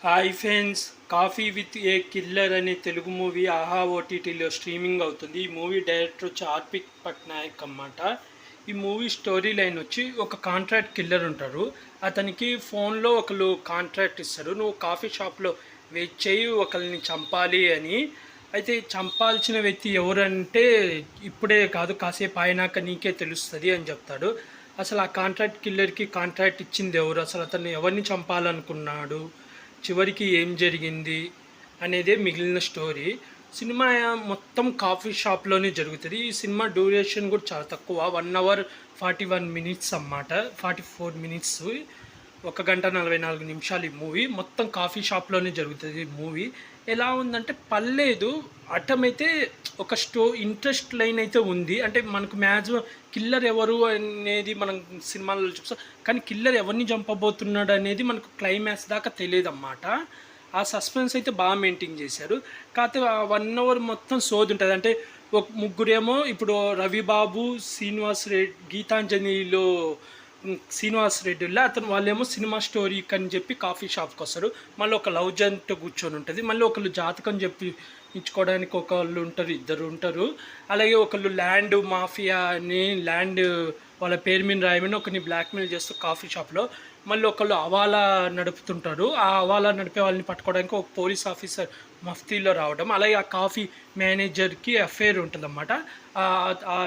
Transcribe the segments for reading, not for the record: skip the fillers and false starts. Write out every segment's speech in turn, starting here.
Hi friends, coffee with a killer అనే Telugu movie ఆహా ఓటీటీలో స్ట్రీమింగ్ అవుతుంది. ఈ మూవీ డైరెక్టర్ వచ్చి ఆర్పి పట్నాయక్ అన్నమాట. ఈ మూవీ స్టోరీ లైన్ వచ్చి ఒక కాంట్రాక్ట్ కిల్లర్ ఉంటారు. అతనికి ఫోన్లో ఒకరు కాంట్రాక్ట్ ఇస్తారు, నువ్వు కాఫీ షాప్లో వెయిట్ చేయి, ఒకరిని చంపాలి అని. అయితే చంపాల్సిన వ్యక్తి ఎవరంటే ఇప్పుడే కాదు, కాసేపు అయినాక నీకే తెలుస్తుంది అని చెప్తాడు. అసలు ఆ కాంట్రాక్ట్ కిల్లర్కి కాంట్రాక్ట్ ఇచ్చింది ఎవరు, అసలు అతన్ని ఎవరిని చంపాలనుకున్నాడు, చివరికి ఏం జరిగింది అనేదే మిగిలిన స్టోరీ. సినిమా మొత్తం కాఫీ షాప్లోనే జరుగుతుంది. ఈ సినిమా డ్యూరేషన్ కూడా చాలా తక్కువ, 1 hour 41 minutes అన్నమాట, 44 minutes, 1 గంట 44 నిమిషాలు. ఈ మూవీ మొత్తం కాఫీ షాప్లోనే జరుగుతుంది. మూవీ ఎలా ఉందంటే పర్లేదు, అటమైతే ఒక ఇంట్రెస్ట్ లైన్ అయితే ఉంది. అంటే మనకు మ్యాక్సిమం కిల్లర్ ఎవరు అనేది మనం సినిమాల్లో చూస్తాం, కానీ కిల్లర్ ఎవరిని చంపబోతున్నాడు అనేది మనకు క్లైమాక్స్ దాకా తెలియదు అన్నమాట. ఆ సస్పెన్స్ అయితే బాగా మెయింటైన్ చేశారు. కాకపోతే 1 hour మొత్తం సోది ఉంటుంది. అంటే ఒక ముగ్గురేమో, ఇప్పుడు రవిబాబు, శ్రీనివాస్ రెడ్డి, గీతాంజలిలో శ్రీనివాస్ రెడ్డిలో అతను వాళ్ళేమో సినిమా స్టోరీకి అని చెప్పి కాఫీ షాప్కి వస్తారు. మళ్ళీ ఒక లవ్ జంట కూర్చొని ఉంటుంది, మళ్ళీ ఒకళ్ళు జాతకం చెప్పి ఇచ్చుకోవడానికి ఒకళ్ళు ఉంటారు, ఇద్దరు ఉంటారు. అలాగే ఒకళ్ళు ల్యాండ్ మాఫియా అని, ల్యాండ్ వాళ్ళ పేరు మీద రాయమని ఒకరిని బ్లాక్మెయిల్ చేస్తూ కాఫీ షాప్లో. మళ్ళీ ఒకళ్ళు అవాలా నడుపుతుంటారు, ఆ అవాలా నడిపే వాళ్ళని పట్టుకోవడానికి ఒక పోలీస్ ఆఫీసర్ మఫ్తీలో రావడం. అలాగే ఆ కాఫీ మేనేజర్కి అఫేర్ ఉంటుందన్నమాట. ఆ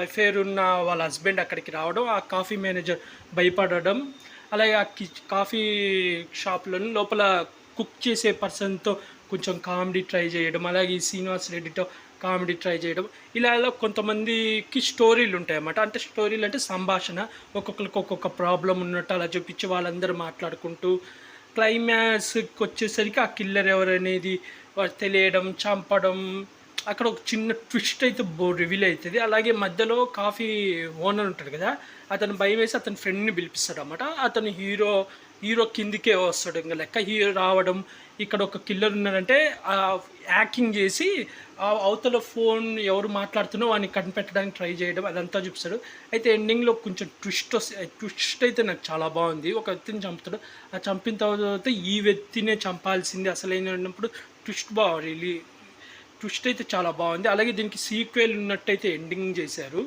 అఫేర్ ఉన్న వాళ్ళ హస్బెండ్ అక్కడికి రావడం, ఆ కాఫీ మేనేజర్ భయపడడం. అలాగే ఆ కాఫీ షాప్లో లోపల కుక్ చేసే పర్సన్తో కొంచెం కామెడీ ట్రై చేయడం, అలాగే ఈ శ్రీనివాస్ రెడ్డితో కామెడీ ట్రై చేయడం. ఇలా కొంతమందికి స్టోరీలు ఉంటాయి అన్నమాట. అంటే స్టోరీలు అంటే సంభాషణ, ఒక్కొక్కరికి ఒక్కొక్క ప్రాబ్లం ఉన్నట్టు అలా చూపించి వాళ్ళందరూ మాట్లాడుకుంటూ క్లైమాక్స్కి వచ్చేసరికి ఆ కిల్లర్ ఎవరనేది తెలియడం, చంపడం. అక్కడ ఒక చిన్న ట్విస్ట్ అయితే రివీల్ అవుతుంది. అలాగే మధ్యలో కాఫీ ఓనర్ ఉంటాడు కదా, అతను భయం వేసి అతని ఫ్రెండ్ని పిలిపిస్తాడు అన్నమాట. అతను హీరో కిందికే వస్తాడు, ఇంకా లెక్క హీరో రావడం. ఇక్కడ ఒక కిల్లర్ ఉన్నాడంటే యాక్టింగ్ చేసి అవతల ఫోన్ ఎవరు మాట్లాడుతున్నో వాడిని కనిపెట్టడానికి ట్రై చేయడం, అదంతా చూపిస్తాడు. అయితే ఎండింగ్లో కొంచెం ట్విస్ట్ అయితే నాకు చాలా బాగుంది. ఒక వ్యక్తిని చంపుతాడు, ఆ చంపిన తర్వాత ఈ వ్యక్తినే చంపాల్సింది అసలైనప్పుడు ట్విస్ట్ అయితే చాలా బాగుంది. అలాగే దీనికి సీక్వెల్ ఉన్నట్టయితే ఎండింగ్ చేశారు.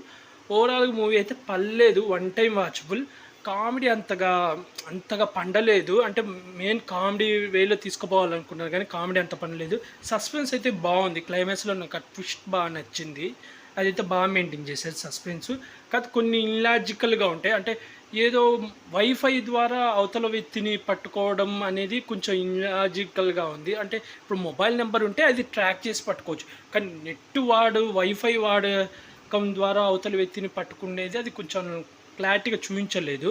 ఓవరాల్గా మూవీ అయితే పర్లేదు, 1 time వాచబుల్. కామెడీ అంతగా పండలేదు. అంటే మెయిన్ కామెడీ వేలో తీసుకుపోవాలనుకున్నారు, కానీ కామెడీ అంత పండలేదు. సస్పెన్స్ అయితే బాగుంది, క్లైమాక్స్లో నాకు ట్విస్ట్ బాగా నచ్చింది. అదైతే బాగా మెయింటైన్ చేశారు సస్పెన్స్. కాదు కొన్ని ఇన్లాజికల్గా ఉంటాయి. అంటే ఏదో వైఫై ద్వారా అవతల వ్యక్తిని పట్టుకోవడం అనేది కొంచెం ఇన్లాజికల్గా ఉంది. అంటే ఇప్పుడు మొబైల్ నెంబర్ ఉంటే అది ట్రాక్ చేసి పట్టుకోవచ్చు, కానీ వైఫై వాడకం ద్వారా అవతల వ్యక్తిని పట్టుకునేది అది కొంచెం క్లారిటీగా చూపించలేదు.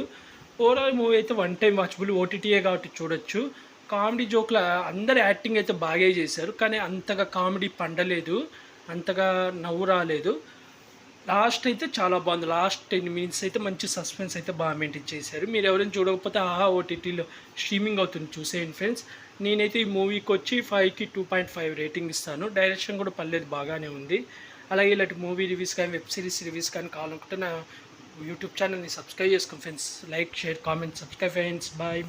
ఓవరాల్ మూవీ అయితే 1 time వాచబుల్, ఓటీటీఏ కాబట్టి చూడొచ్చు. కామెడీ జోక్ల అందరు యాక్టింగ్ అయితే బాగా చేశారు, కానీ అంతగా కామెడీ పండలేదు, అంతగా నవ్వు రాలేదు. లాస్ట్ అయితే చాలా బాగుంది. లాస్ట్ 10 minutes అయితే మంచి సస్పెన్స్ అయితే బాగా మెయింటైన్ చేశారు. మీరు ఎవరైనా చూడకపోతే ఆహా ఓటీటీలో స్ట్రీమింగ్ అవుతుంది, చూసేయండి ఫ్రెండ్స్. నేనైతే ఈ మూవీకి వచ్చి 5కి 2.5 రేటింగ్ ఇస్తాను. డైరెక్షన్ కూడా పర్లేదు, బాగానే ఉంది. అలాగే ఇలాంటి మూవీ రివ్యూస్ కానీ వెబ్ సిరీస్ రివ్యూస్ కానీ కావాలనుకుంటే నా యూట్యూబ్ ఛానల్ని సబ్స్క్రైబ్ చేసుకోండి friends. Like, share, comment, subscribe friends. Bye.